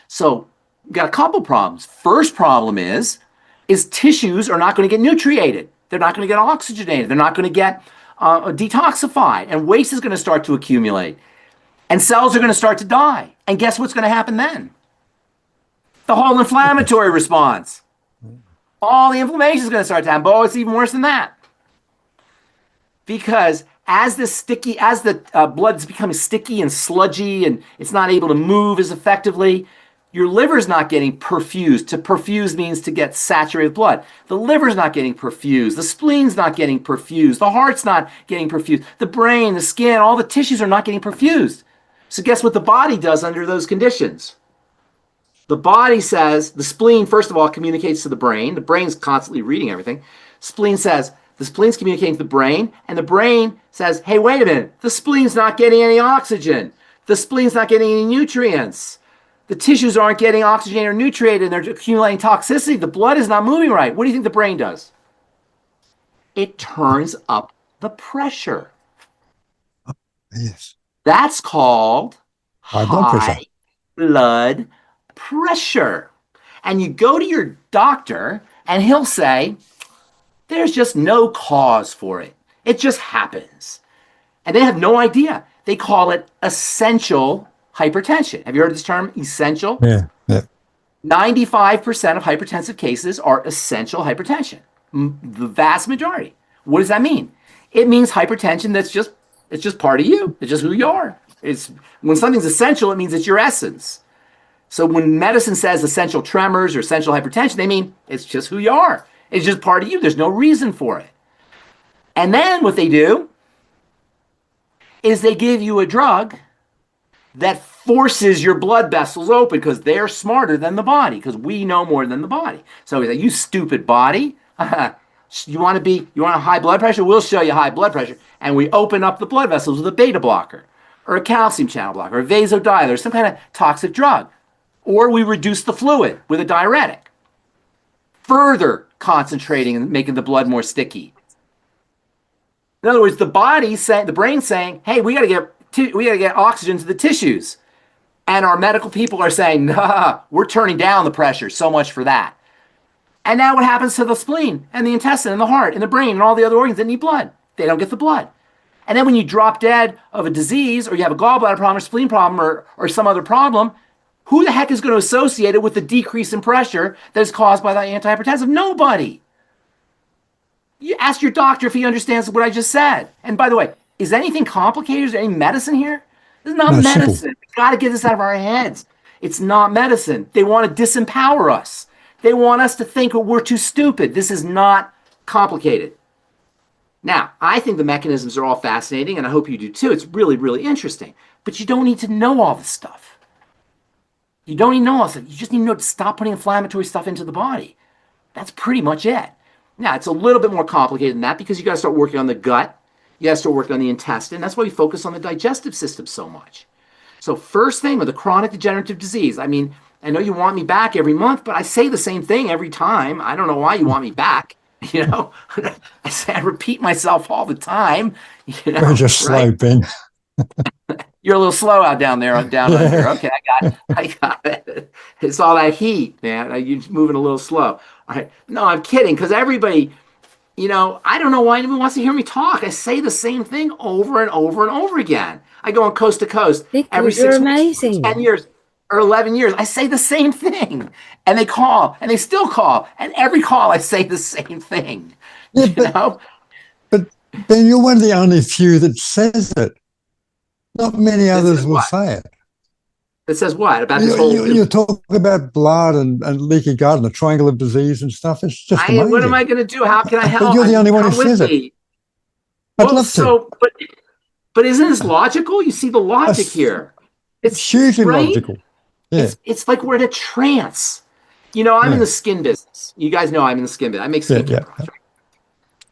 So you've got a couple problems. First problem is tissues are not going to get nutriated. They're not going to get oxygenated. They're not going to get detoxified. And waste is going to start to accumulate. And cells are going to start to die. And guess what's going to happen then? The whole inflammatory response. All the inflammation is going to start to happen. But it's even worse than that. Because as the blood is becoming sticky and sludgy and it's not able to move as effectively, your liver's not getting perfused. To perfuse means to get saturated blood. The liver's not getting perfused. The spleen's not getting perfused. The heart's not getting perfused. The brain, the skin, all the tissues are not getting perfused. So guess what the body does under those conditions? The body says, the spleen, first of all, communicates to the brain. The brain's constantly reading everything. The spleen's communicating to the brain, and the brain says, hey, wait a minute. The spleen's not getting any oxygen. The spleen's not getting any nutrients. The tissues aren't getting oxygenated or nutriated, and they're accumulating toxicity. The blood is not moving right. What do you think the brain does? It turns up the pressure. Yes. That's called High blood pressure. Blood pressure. And you go to your doctor, and he'll say, there's just no cause for it. It just happens. And they have no idea. They call it essential hypertension. Have you heard of this term, essential? Yeah. 95% of hypertensive cases are essential hypertension. The vast majority. What does that mean? It means hypertension it's just part of you. It's just who you are. When something's essential, it means it's your essence. So when medicine says essential tremors or essential hypertension, they mean it's just who you are. It's just part of you. There's no reason for it. And then what they do is they give you a drug that forces your blood vessels open because they're smarter than the body, because we know more than the body. So he's like, you stupid body, you want high blood pressure? We'll show you high blood pressure. And we open up the blood vessels with a beta blocker or a calcium channel blocker or a vasodilator, some kind of toxic drug. Or we reduce the fluid with a diuretic, further concentrating and making the blood more sticky. In other words, the brain saying, hey, we got to get oxygen to the tissues. And our medical people are saying, nah, we're turning down the pressure. So much for that. And now what happens to the spleen and the intestine and the heart and the brain and all the other organs that need blood? They don't get the blood. And then when you drop dead of a disease or you have a gallbladder problem or spleen problem or some other problem, who the heck is going to associate it with the decrease in pressure that is caused by the antihypertensive? Nobody. You ask your doctor if he understands what I just said. And by the way, is anything complicated? Is there any medicine here? This is not medicine. We got to get this out of our heads. It's not medicine. They want to disempower us. They want us to think we're too stupid. This is not complicated. Now, I think the mechanisms are all fascinating, and I hope you do too. It's really, really interesting. But you don't need to know all this stuff. You don't need to know all this stuff. You just need to know to stop putting inflammatory stuff into the body. That's pretty much it. Now, it's a little bit more complicated than that because you got to start working on the gut. You got to start working on the intestine. That's why we focus on the digestive system so much. So first thing with a chronic degenerative disease, I mean, I know you want me back every month, but I say the same thing every time. I don't know why you want me back. You know, I repeat myself all the time. You know, We're just slow, Ben. You're a little slow out down there, down under. Okay, I got it. It's all that heat, man. You're moving a little slow. All right. No, I'm kidding, because everybody, you know, I don't know why anyone wants to hear me talk. I say the same thing over and over and over again. I go on coast to coast every 6 weeks, 10 years. or 11 years, I say the same thing. And they call, and they still call. And every call, I say the same thing. Yeah, You know? but Ben, you're one of the only few that says it. Not many That others says will what? say it. That says what? About this You, whole, you, you talk about blood and leaky gut and the triangle of disease and stuff. It's just what am amazing. I going to do? How can I But help? you're I the mean, only one who come with says it. me. I'd Well, love to. but isn't this logical? You see the logic It's here. It's hugely right. logical. Yeah, It's like we're in a trance. You know, I'm in yeah, the skin business. You guys know I'm in the skin business. I make yeah, skincare yeah. products. Right?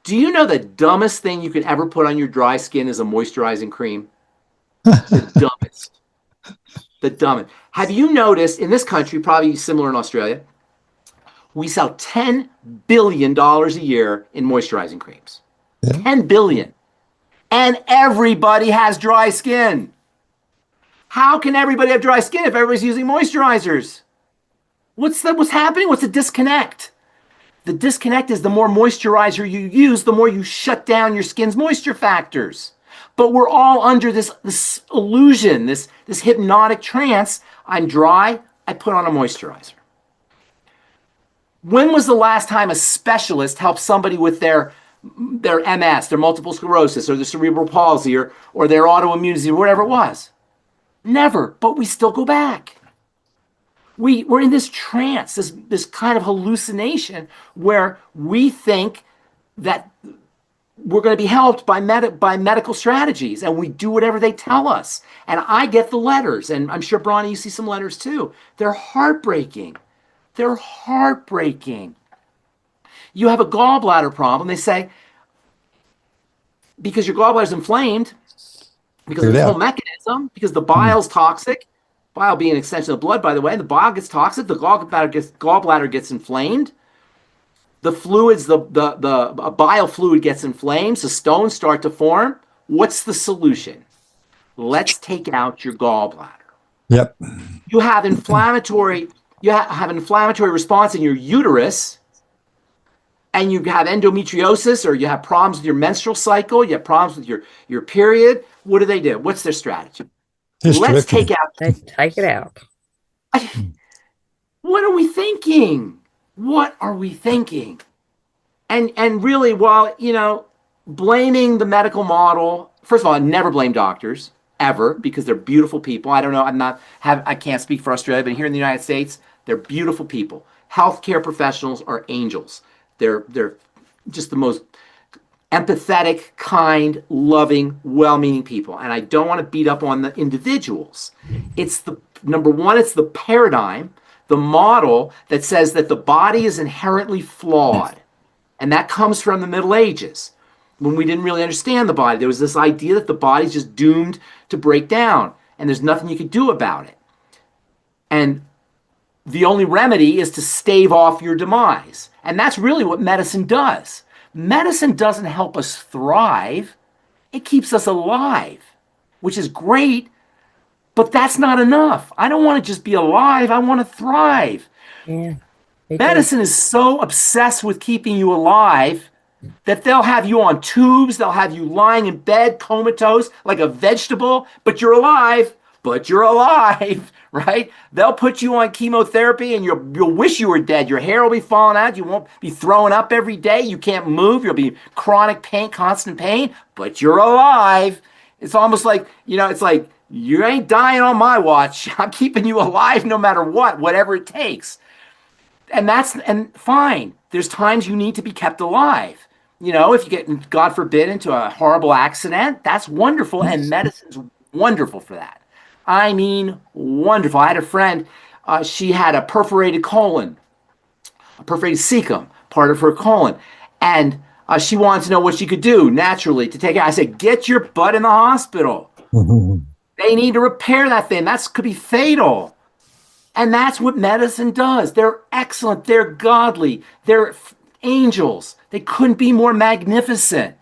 Do you know the dumbest thing you can ever put on your dry skin is a moisturizing cream? The dumbest. The dumbest. Have you noticed in this country, probably similar in Australia, we sell $10 billion a year in moisturizing creams. Yeah. 10 billion. And everybody has dry skin. How can everybody have dry skin if everybody's using moisturizers? What's happening? What's the disconnect? The disconnect is the more moisturizer you use, the more you shut down your skin's moisture factors. But we're all under this illusion, this hypnotic trance. I'm dry, I put on a moisturizer. When was the last time a specialist helped somebody with their MS, their multiple sclerosis, or their cerebral palsy, or their autoimmunity, or whatever it was? Never, but we still go back. We're in this trance, this kind of hallucination where we think that we're going to be helped by medical strategies, and we do whatever they tell us. And I get the letters, and I'm sure, Bronie, you see some letters too. They're heartbreaking. They're heartbreaking. You have a gallbladder problem. They say, because your gallbladder is inflamed, because of this whole mechanism, because the bile's toxic, bile being an extension of the blood, by the way, the bile gets toxic, the gallbladder gets inflamed, the fluids, the bile fluid gets inflamed, so stones start to form. What's the solution? Let's take out your gallbladder. Yep. You have inflammatory response in your uterus, and you have endometriosis, or you have problems with your menstrual cycle, you have problems with your period. What do? What's their strategy? Let's take out. They take it out. What are we thinking? What are we thinking? And really, while blaming the medical model, first of all, I never blame doctors ever, because they're beautiful people. I don't know. I can't speak for Australia, but here in the United States, they're beautiful people. Healthcare professionals are angels. They're just the most empathetic, kind, loving, well-meaning people. And I don't want to beat up on the individuals. It's number one, it's the paradigm, the model that says that the body is inherently flawed. And that comes from the Middle Ages, when we didn't really understand the body. There was this idea that the body's just doomed to break down, and there's nothing you could do about it. And the only remedy is to stave off your demise. And that's really what medicine does. Medicine doesn't help us thrive. It keeps us alive, which is great, but that's not enough. I don't want to just be alive. I want to thrive. Yeah. Medicine is so obsessed with keeping you alive that they'll have you on tubes. They'll have you lying in bed, comatose, like a vegetable, but you're alive. But you're alive, right? They'll put you on chemotherapy, and you'll wish you were dead. Your hair will be falling out. You won't be throwing up every day. You can't move. You'll be chronic pain, constant pain, but you're alive. It's almost like, it's like, you ain't dying on my watch. I'm keeping you alive no matter what, whatever it takes. And fine. There's times you need to be kept alive. If you get, God forbid, into a horrible accident, that's wonderful, and medicine's wonderful for that. I mean, wonderful. I had a friend, she had a perforated colon, a perforated cecum, part of her colon. And she wanted to know what she could do naturally to take it. I said, get your butt in the hospital. They need to repair that thing. That could be fatal. And that's what medicine does. They're excellent. They're godly. They're angels. They couldn't be more magnificent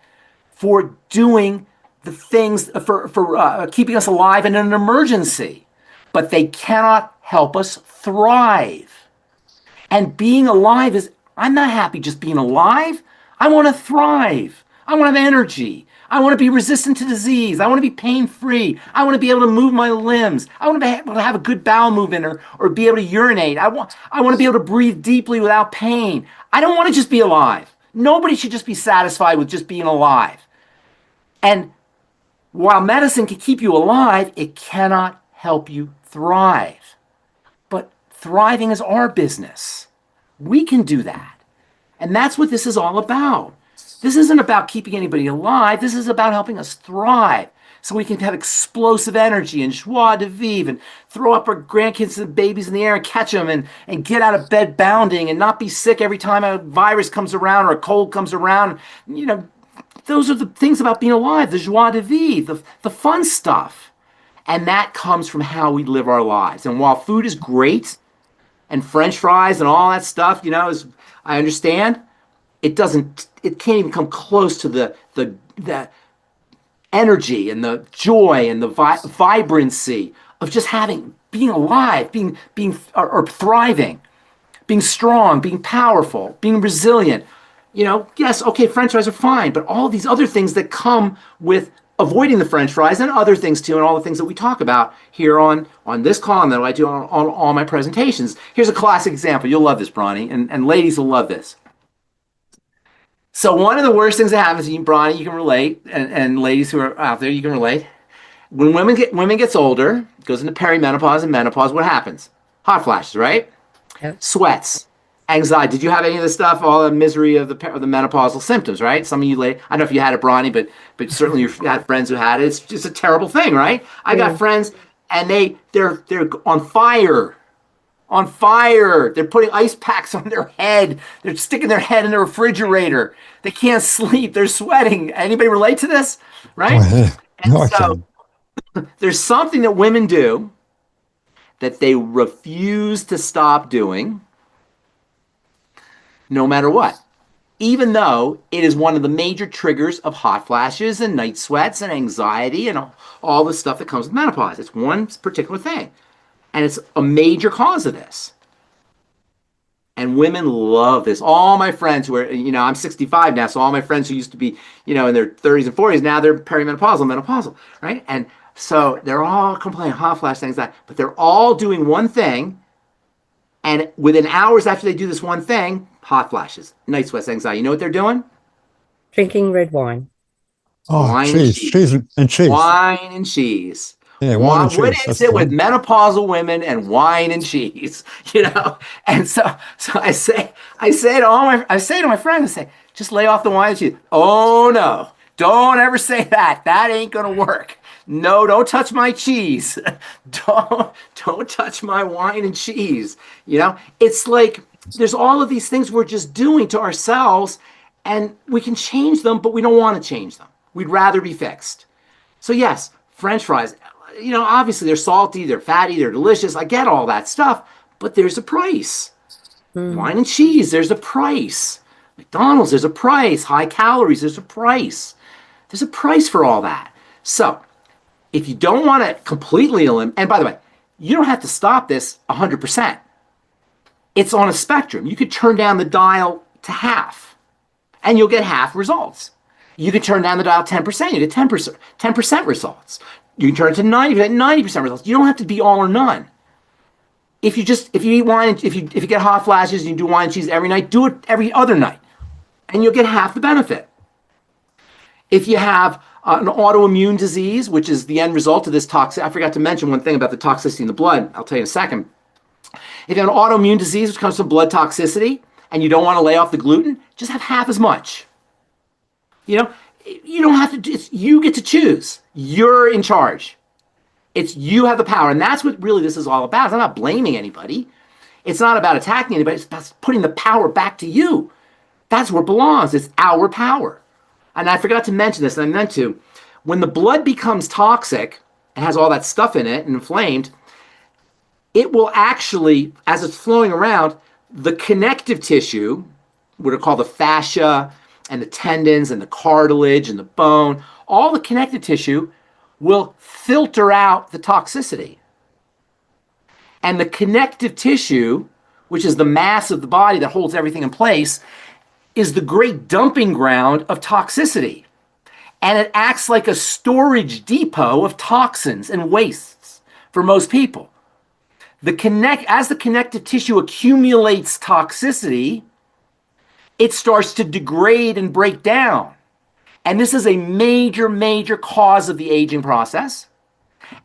for doing the things, for keeping us alive in an emergency. But they cannot help us thrive. And being alive I'm not happy just being alive. I want to thrive. I want to have energy. I want to be resistant to disease. I want to be pain-free. I want to be able to move my limbs. I want to be able to have a good bowel movement or be able to urinate. I want to be able to breathe deeply without pain. I don't want to just be alive. Nobody should just be satisfied with just being alive. And while medicine can keep you alive, it cannot help you thrive. But thriving is our business. We can do that. And that's what this is all about. This isn't about keeping anybody alive. This is about helping us thrive so we can have explosive energy and joie de vivre and throw up our grandkids and babies in the air and catch them and get out of bed bounding and not be sick every time a virus comes around or a cold comes around. You know, those are the things about being alive, the joie de vivre, the fun stuff. And that comes from how we live our lives. And while food is great and French fries and all that stuff, I understand, it can't even come close to the energy and the joy and the vibrancy of just being alive, being or thriving, being strong, being powerful, being resilient. Yes, okay, French fries are fine, but all these other things that come with avoiding the French fries and other things too, and all the things that we talk about here on this column that I do on all my presentations. Here's a classic example. You'll love this, Bronie, and ladies will love this. So one of the worst things that happens to you, Bronie, you can relate, and ladies who are out there, you can relate. When women gets older, goes into perimenopause and menopause, what happens? Hot flashes, right? Yep. Sweats, anxiety. Did you have any of this stuff? All the misery of the menopausal symptoms, right? Some of you, I don't know if you had it, Bronie, but certainly you had friends who had it. It's just a terrible thing, right? I got friends, and they're on fire. On fire. They're putting ice packs on their head. They're sticking their head in the refrigerator. They can't sleep. They're sweating. Anybody relate to this? Right? No, And so there's something that women do that they refuse to stop doing no matter what. Even though it is one of the major triggers of hot flashes and night sweats and anxiety and all the stuff that comes with menopause. It's one particular thing. And it's a major cause of this. And women love this. All my friends who are, I'm 65 now, so all my friends who used to be, in their 30s and 40s, now they're perimenopausal, menopausal, right? And so they're all complaining, hot flash, things like that. But they're all doing one thing. And within hours after they do this one thing, hot flashes, night sweats, anxiety. You know what they're doing? Drinking red wine. wine cheese and cheese. Wine and cheese. Yeah, wine and cheese. What is it with menopausal women and wine and cheese? And so I say to my friends, I say, just lay off the wine and cheese. Oh no, don't ever say that. That ain't gonna work. No, don't touch my cheese. Don't touch my wine and cheese. It's like there's all of these things we're just doing to ourselves, and we can change them, but we don't want to change them. We'd rather be fixed. So yes, French fries. Obviously they're salty, they're fatty, they're delicious. I get all that stuff, but there's a price. Wine and cheese, there's a price. McDonald's, there's a price. High calories, there's a price. There's a price for all that. So if you don't want to completely eliminate, and by the way, you don't have to stop this 100%. It's on a spectrum. You could turn down the dial to half, and you'll get half results. You could turn down the dial 10%, you get 10% results. You can turn it to 90%, you get 90% results. You don't have to be all or none. If you eat wine, if you get hot flashes and you do wine and cheese every night, do it every other night, and you'll get half the benefit. If you have an autoimmune disease, which is the end result of this toxic, I forgot to mention one thing about the toxicity in the blood. I'll tell you in a second. If you have an autoimmune disease, which comes from blood toxicity, and you don't want to lay off the gluten, just have half as much. You don't have to, you get to choose. You're in charge. You have the power. And that's what really this is all about. It's not blaming anybody. It's not about attacking anybody. It's about putting the power back to you. That's where it belongs. It's our power. And I forgot to mention this, and I meant to. When the blood becomes toxic and has all that stuff in it and inflamed, it will actually, as it's flowing around, the connective tissue, what are called the fascia and the tendons and the cartilage and the bone, all the connective tissue will filter out the toxicity. And the connective tissue, which is the mass of the body that holds everything in place, is the great dumping ground of toxicity. And it acts like a storage depot of toxins and wastes for most people. As the connective tissue accumulates toxicity, it starts to degrade and break down. And this is a major, major cause of the aging process.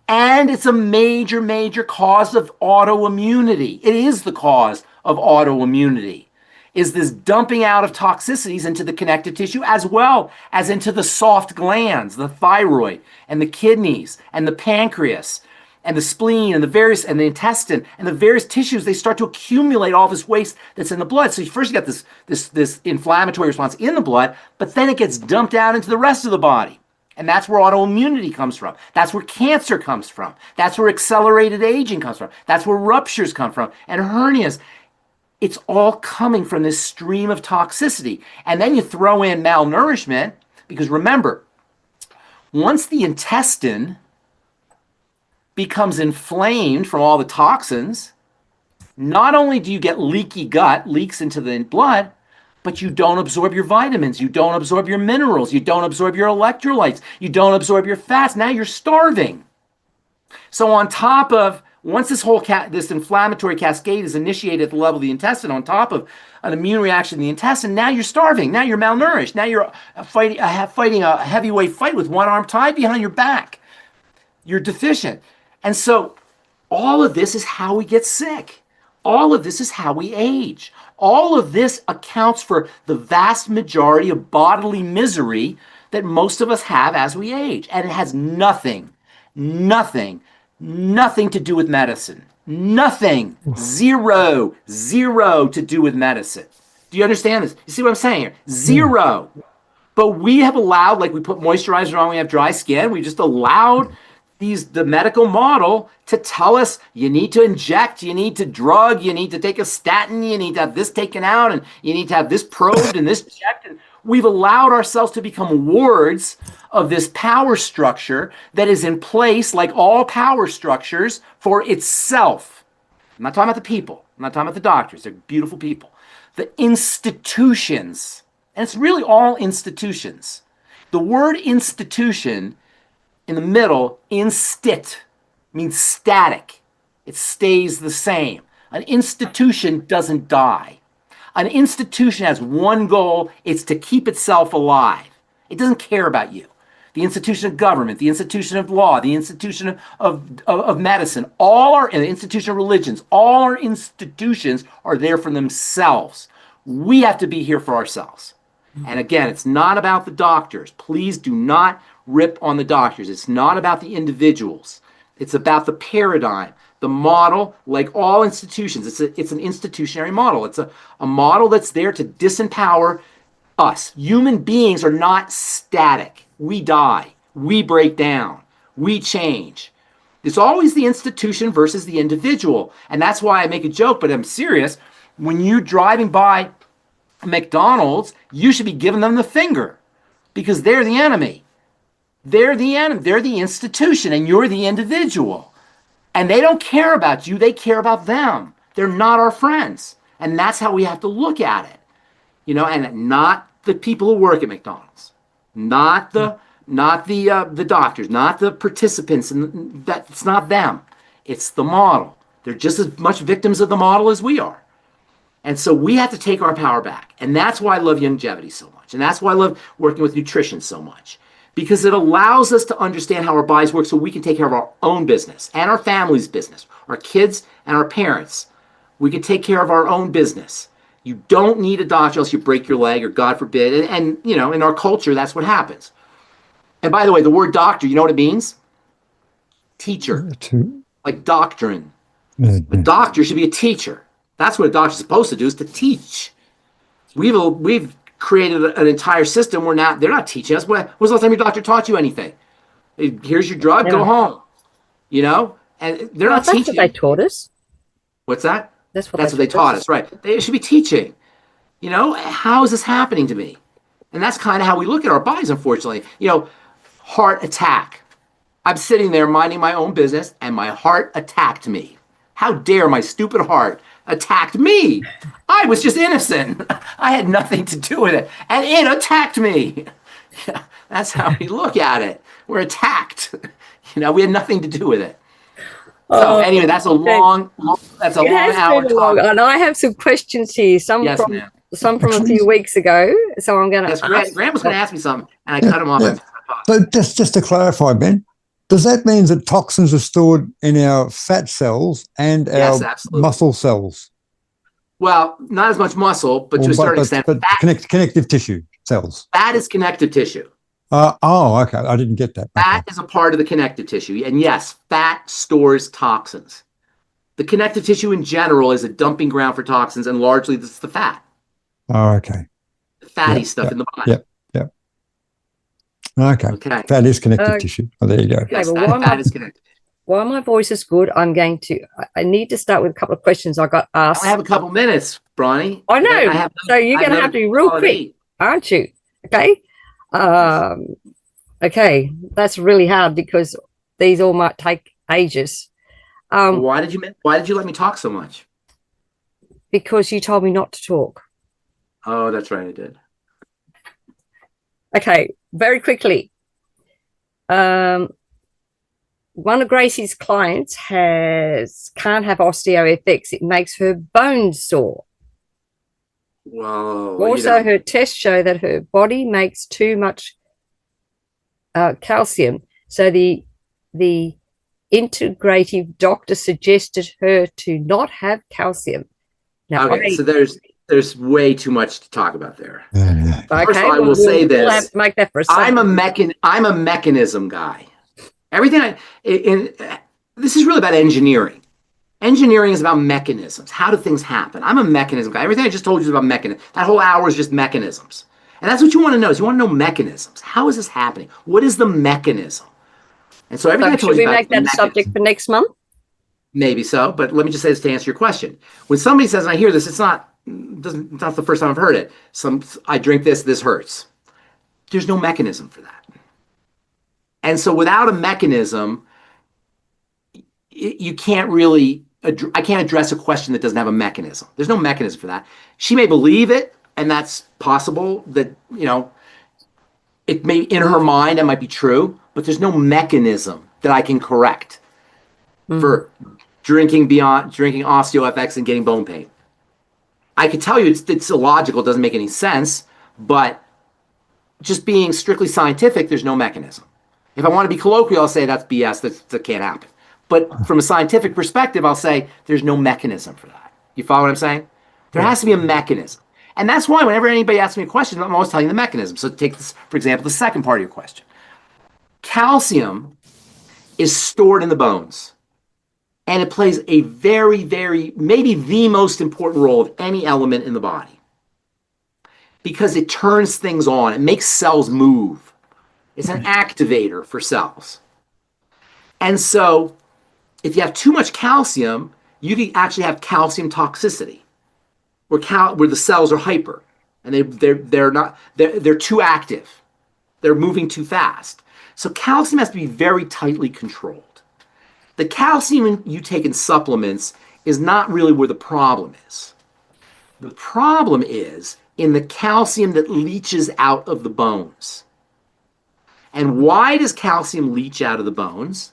And it's a major, major cause of autoimmunity. It is the cause of autoimmunity, is this dumping out of toxicities into the connective tissue as well as into the soft glands, the thyroid and the kidneys and the pancreas and the spleen and the intestine and the various tissues. They start to accumulate all this waste that's in the blood. So first you got this inflammatory response in the blood, but then it gets dumped out into the rest of the body. And that's where autoimmunity comes from. That's where cancer comes from. That's where accelerated aging comes from. That's where ruptures come from and hernias. It's all coming from this stream of toxicity. And then you throw in malnourishment, because remember, once the intestine becomes inflamed from all the toxins, not only do you get leaky gut, leaks into the blood, but you don't absorb your vitamins, you don't absorb your minerals, you don't absorb your electrolytes, you don't absorb your fats. Now you're starving. So on top of, once this inflammatory cascade is initiated at the level of the intestine, on top of an immune reaction in the intestine, now you're starving, now you're malnourished, now you're fighting a heavyweight fight with one arm tied behind your back. You're deficient. And so all of this is how we get sick. All of this is how we age. All of this accounts for the vast majority of bodily misery that most of us have as we age. And it has nothing to do with medicine. Nothing. Zero to do with medicine. Do you understand this? You see what I'm saying here? Zero. But we have allowed, like we put moisturizer on, we have dry skin, we just allowed the medical model to tell us you need to inject, you need to drug, you need to take a statin, you need to have this taken out, and you need to have this probed and this checked. And we've allowed ourselves to become wards of this power structure that is in place, like all power structures, for itself. I'm not talking about the people. I'm not talking about the doctors. They're beautiful people. The institutions, and it's really all institutions. The word institution in the middle, instit, means static. It stays the same. An institution doesn't die. An institution has one goal. It's to keep itself alive. It doesn't care about you. The institution of government, the institution of law, the institution of medicine, and the institution of religions, all our institutions are there for themselves. We have to be here for ourselves. And again, it's not about the doctors. Please do not rip on the doctors. It's not about the individuals. It's about the paradigm, the model, like all institutions. It's an institutionary model. It's a model that's there to disempower us. Human beings are not static. We die. We break down. We change. It's always the institution versus the individual. And that's why I make a joke, but I'm serious. When you're driving by McDonald's, you should be giving them the finger because they're the enemy. They're the enemy. They're the institution, and you're the individual. And they don't care about you. They care about them. They're not our friends. And that's how we have to look at it. And not the people who work at McDonald's, not the doctors, not the participants. And it's not them. It's the model. They're just as much victims of the model as we are. And so we have to take our power back. And that's why I love longevity so much. And that's why I love working with nutrition so much. Because it allows us to understand how our bodies work so we can take care of our own business and our family's business, our kids and our parents. We can take care of our own business. You don't need a doctor else you break your leg or God forbid. And in our culture, that's what happens. And by the way, the word doctor, you know what it means? Teacher, like doctrine. A doctor should be a teacher. That's what a doctor's supposed to do, is to teach. We've created an entire system where they're not teaching us. When was the last time your doctor taught you anything? Here's your drug, go home. And they're not teaching. That's what they taught us. What's that? That's what they taught us, right? They should be teaching. How is this happening to me? And that's kind of how we look at our bodies, unfortunately. Heart attack. I'm sitting there minding my own business, and my heart attacked me. How dare my stupid heart attacked me. I was just innocent. I had nothing to do with it. And it attacked me. Yeah, that's how we look at it. We're attacked. We had nothing to do with it. So anyway, that's a long hour been a long, talk. and I have some questions here. Some from a few weeks ago. So I'm going to. Yes, Graham was going to ask me something, and I cut him off. Yeah. So just to clarify, Ben, does that mean that toxins are stored in our fat cells and our muscle cells? Well, not as much muscle, but to a certain extent, but connective tissue cells. Fat is connective tissue. Okay. I didn't get that. Fat is a part of the connective tissue. And yes, fat stores toxins. The connective tissue in general is a dumping ground for toxins, and largely this is the fat. Oh, okay. The fatty stuff in the body. Yep. Okay. Fat is connective tissue. Oh, there you go. Yes, fat is connective tissue. While my voice is good, I need to start with a couple of questions I got asked. I have a couple minutes, Bronie. I know. So you're going to have to be real quick, aren't you? Okay. Okay. That's really hard because these all might take ages. Why did you let me talk so much? Because you told me not to talk. Oh, that's right, I did. Okay, very quickly. One of Gracie's clients can't have OsteoFX. It makes her bones sore. Whoa. Also, her tests show that her body makes too much calcium. So the integrative doctor suggested her to not have calcium. Now, so there's way too much to talk about there. Okay, first of all, I will say this. We'll have to make that for I'm a mechanism guy. Everything this is really about engineering. Engineering is about mechanisms. How do things happen? I'm a mechanism guy. Everything I just told you is about mechanisms. That whole hour is just mechanisms. And that's what you want to know. Is you want to know mechanisms. How is this happening? What is the mechanism? And so everything I told you about. Should we make that a subject for next month? Maybe so, but let me just say this to answer your question. When somebody says, and I hear this, it's not the first time I've heard it. I drink this hurts. There's no mechanism for that. And so without a mechanism, you can't really, I can't address a question that doesn't have a mechanism. There's no mechanism for that. She may believe it, and that's possible that, it may, in her mind, that might be true, but there's no mechanism that I can correct for drinking OsteoFX and getting bone pain. I could tell you it's illogical, it doesn't make any sense, but just being strictly scientific, there's no mechanism. If I want to be colloquial, I'll say that's BS, that can't happen. But from a scientific perspective, I'll say there's no mechanism for that. You follow what I'm saying? There has to be a mechanism. And that's why whenever anybody asks me a question, I'm always telling you the mechanism. So take this, for example, the second part of your question. Calcium is stored in the bones. And it plays a very, very, maybe the most important role of any element in the body. Because it turns things on. It makes cells move. It's an activator for cells. And so if you have too much calcium, you can actually have calcium toxicity, where the cells are hyper and they're too active. They're moving too fast. So calcium has to be very tightly controlled. The calcium you take in supplements is not really where the problem is. The problem is in the calcium that leaches out of the bones. And why does calcium leach out of the bones?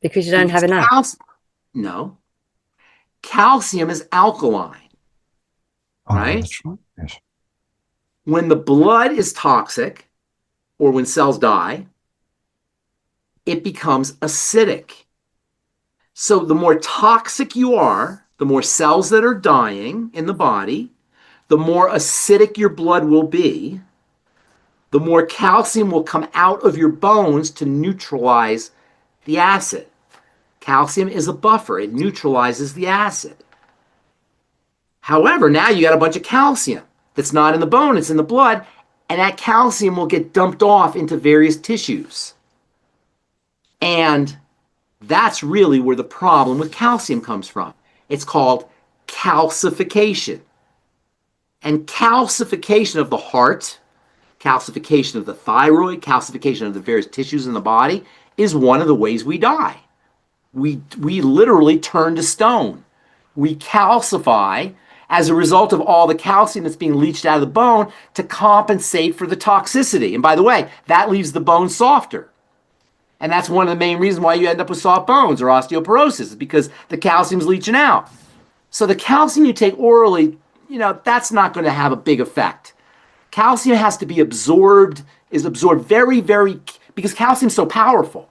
Because you don't have enough. No. Calcium is alkaline. Right? That's right. Yes. When the blood is toxic, or when cells die, it becomes acidic. So the more toxic you are, the more cells that are dying in the body, the more acidic your blood will be, the more calcium will come out of your bones to neutralize the acid. Calcium is a buffer. It neutralizes the acid. However, now you got a bunch of calcium that's not in the bone, it's in the blood, and that calcium will get dumped off into various tissues. And that's really where the problem with calcium comes from. It's called calcification. And calcification of the heart, calcification of the thyroid, calcification of the various tissues in the body is one of the ways we die. We literally turn to stone. we calcify as a result of all the calcium that's being leached out of the bone to compensate for the toxicity. And by the way, that leaves the bone softer. And that's one of the main reasons why you end up with soft bones or osteoporosis, is because the calcium's leaching out. So the calcium you take orally, that's not going to have a big effect. Calcium has to be absorbed, is absorbed very, very, because calcium's so powerful.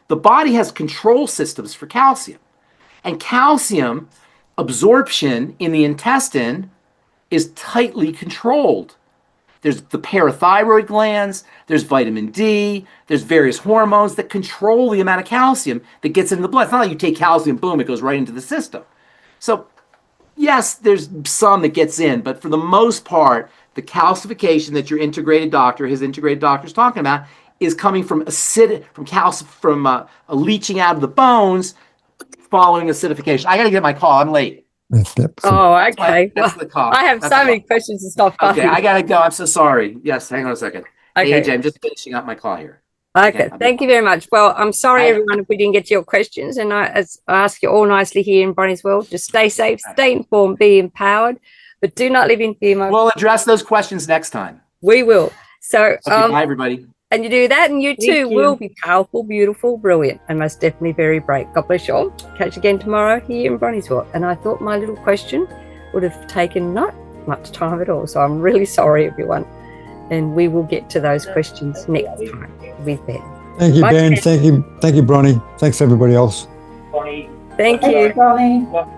The body has control systems for calcium. And calcium absorption in the intestine is tightly controlled. There's the parathyroid glands, there's vitamin D, there's various hormones that control the amount of calcium that gets into the blood. It's not like you take calcium, boom, it goes right into the system. So yes, there's some that gets in, but for the most part, the calcification that your integrated doctor, his integrated doctor is talking about, is coming from a leaching out of the bones following acidification. I got to get my call. I'm late. Oh, okay. That's the call. I have so many questions and stuff. Okay, I got to go. I'm so sorry. Yes, hang on a second. Okay. Hey, AJ, I'm just finishing up my call here. Okay, thank you very much. Well, I'm sorry, everyone, if we didn't get to your questions. And I ask you all nicely here in Bronie's world, just stay safe, stay informed, be empowered, but do not live in fear. We'll address those questions next time. We will. So, bye, everybody. And you do that, and you too will be powerful, beautiful, brilliant, and most definitely very brave. God bless you all. Catch you again tomorrow here in Bronie's world. And I thought my little question would have taken not much time at all. So I'm really sorry, everyone. And we will get to those questions next time with Ben. Thank you, Ben. Thank you, Bronie. Thanks, everybody else. Thank you. Bronie.